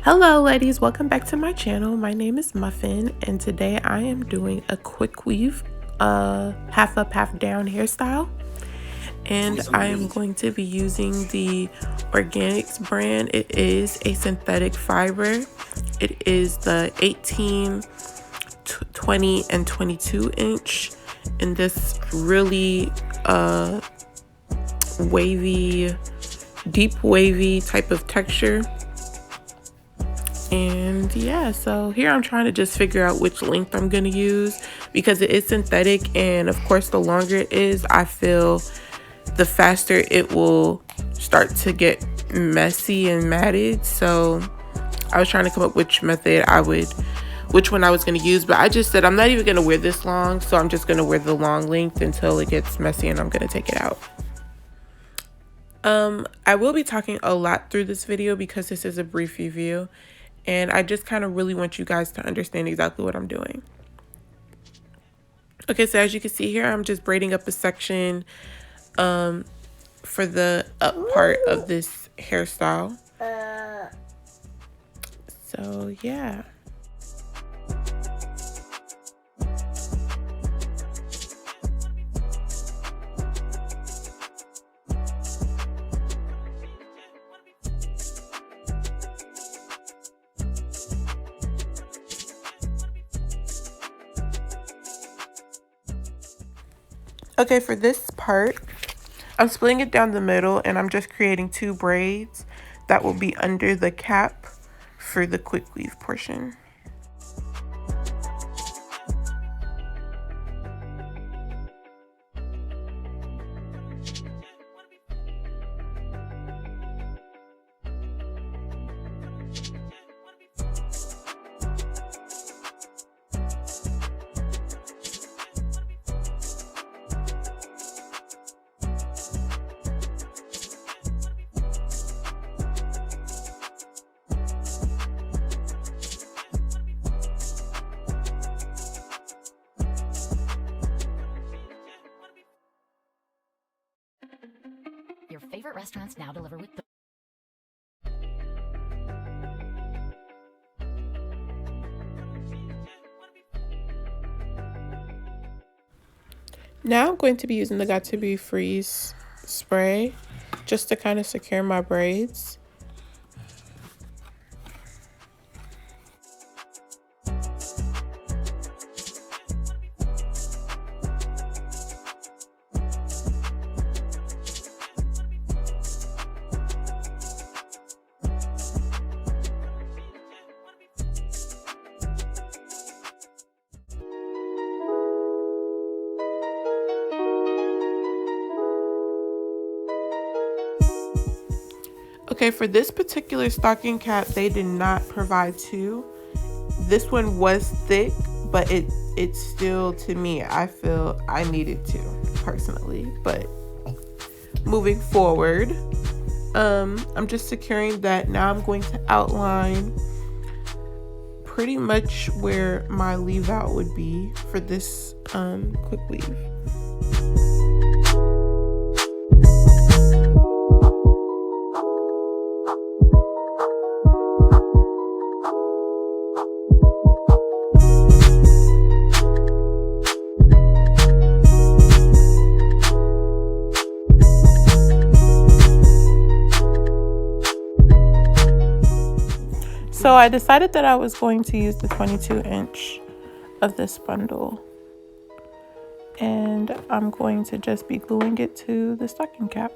Hello ladies, welcome back to my channel. My name is Muffin and today I am doing a quick weave half up half down hairstyle, and I am going to be using the Organics brand. It is a synthetic fiber. It is the 18, 20 and 22 inch in this really wavy, deep wavy type of texture. And yeah, so here I'm trying to just figure out which length I'm going to use because it is synthetic, and of course the longer it is, I feel the faster it will start to get messy and matted. So I was trying to come up which one I was going to use, but I just said I'm not even going to wear this long, so I'm just going to wear the long length until it gets messy and I'm going to take it out. I will be talking a lot through this video because this is a brief review, and I just kind of really want you guys to understand exactly what I'm doing. Okay, so as you can see here, I'm just braiding up a section for the up part of this hairstyle. So yeah. Okay, for this part, I'm splitting it down the middle and I'm just creating 2 braids that will be under the cap for the quick weave portion. Your favorite restaurants now deliver with the Now I'm going to be using the Got to Be Freeze spray just to kind of secure my braids. Okay, for this particular stocking cap, they did not provide 2. This one was thick, but it's still, to me, I feel I needed 2 personally. But moving forward, I'm just securing that. Now I'm going to outline pretty much where my leave out would be for this quick weave. So I decided that I was going to use the 22 inch of this bundle, and I'm going to just be gluing it to the stocking cap.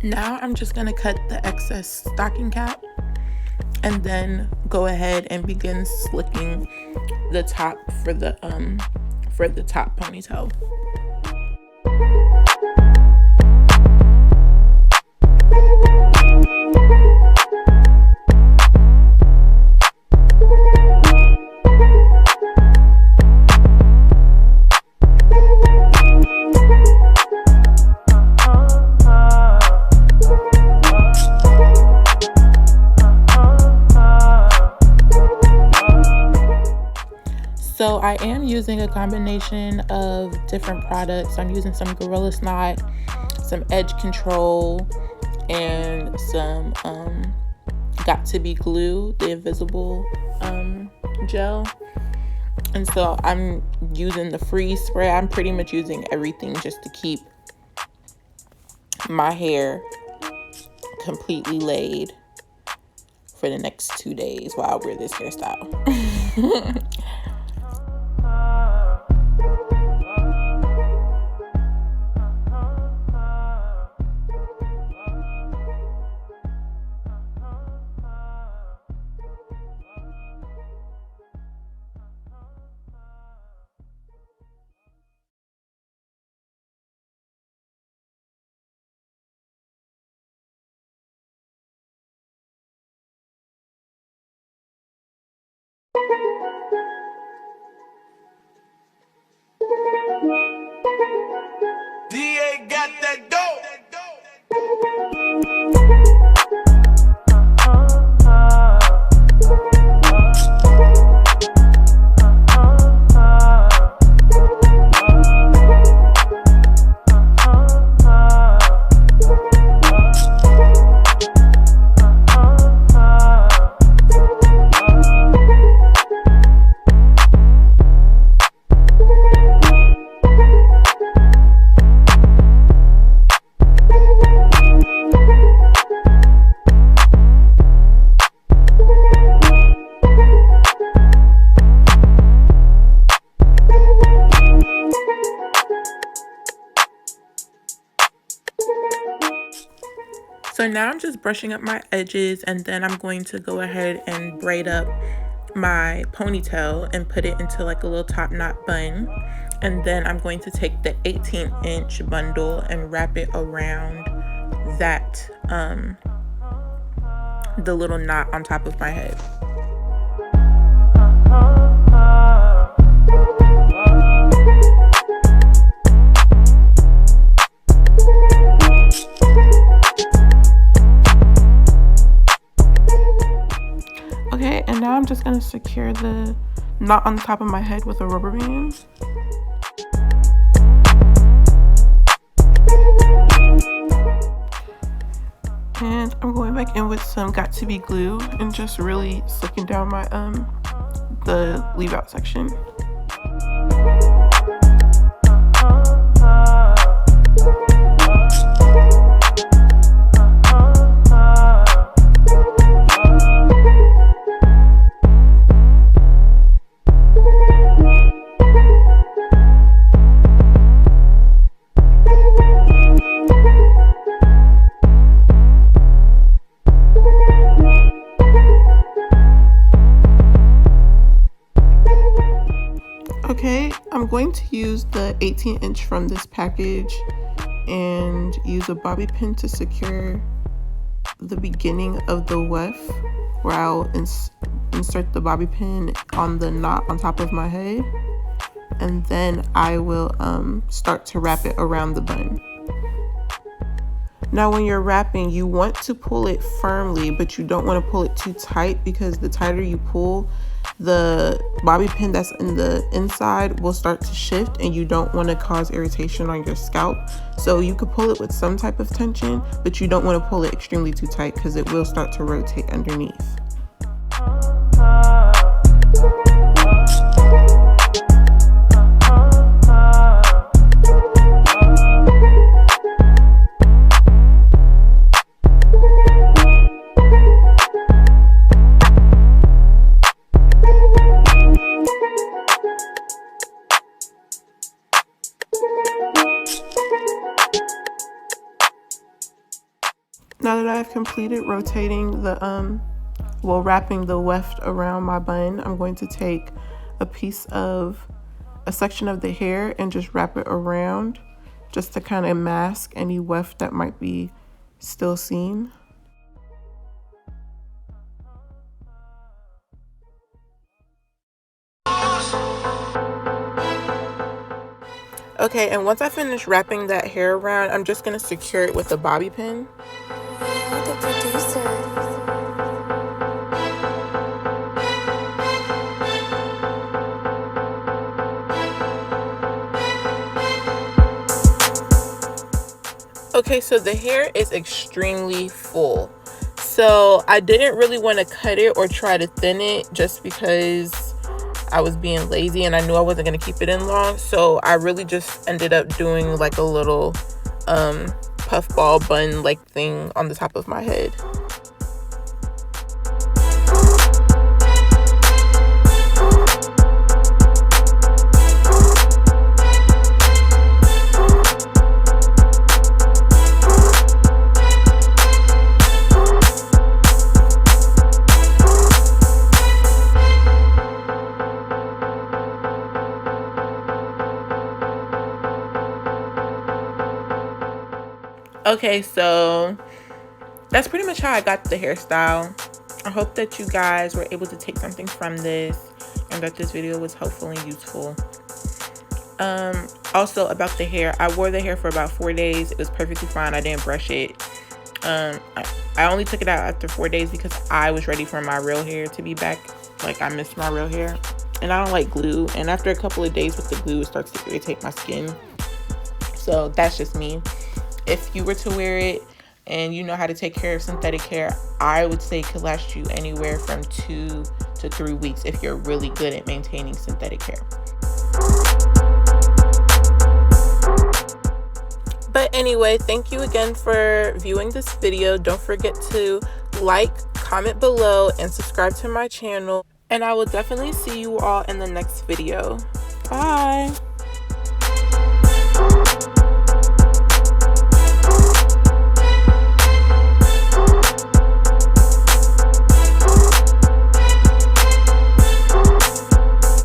Now I'm just gonna cut the excess stocking cap and then go ahead and begin slicking the top for the top ponytail. So I am using a combination of different products. I'm using some Gorilla Snot, some Edge Control, and some Got To Be Glue, the invisible gel. And so I'm using the freeze spray. I'm pretty much using everything just to keep my hair completely laid for the next 2 days while I wear this hairstyle. DA got that dope. So now I'm just brushing up my edges, and then I'm going to go ahead and braid up my ponytail and put it into like a little top knot bun. And then I'm going to take the 18-inch bundle and wrap it around that the little knot on top of my head. Okay, and now I'm just going to secure the knot on the top of my head with a rubber band. And I'm going back in with some Got To Be glue and just really slicking down my the leave out section. Okay, I'm going to use the 18-inch from this package and use a bobby pin to secure the beginning of the weft, where I'll insert the bobby pin on the knot on top of my head, and then I will start to wrap it around the bun. Now when you're wrapping, you want to pull it firmly, but you don't want to pull it too tight, because the tighter you pull, the bobby pin that's in the inside will start to shift, and you don't want to cause irritation on your scalp. So you could pull it with some type of tension, but you don't want to pull it extremely too tight, because it will start to rotate underneath. Now that I've completed rotating the wrapping the weft around my bun, I'm going to take a section of the hair and just wrap it around, just to kind of mask any weft that might be still seen. Okay, and once I finish wrapping that hair around, I'm just going to secure it with a bobby pin. The producer. Okay, so the hair is extremely full. So I didn't really want to cut it or try to thin it just because I was being lazy and I knew I wasn't going to keep it in long. So I really just ended up doing like a little puffball bun like thing on the top of my head. Okay, so that's pretty much how I got the hairstyle. I hope that you guys were able to take something from this and that this video was helpful and useful. Also about the hair, I wore the hair for about 4 days. It was perfectly fine. I didn't brush it. I only took it out after 4 days because I was ready for my real hair to be back. Like, I missed my real hair and I don't like glue, and after a couple of days with the glue it starts to irritate my skin. So that's just me. If you were to wear it and you know how to take care of synthetic hair, I would say it could last you anywhere from 2 to 3 weeks if you're really good at maintaining synthetic hair. But anyway, thank you again for viewing this video. Don't forget to like, comment below, and subscribe to my channel. And I will definitely see you all in the next video. Bye!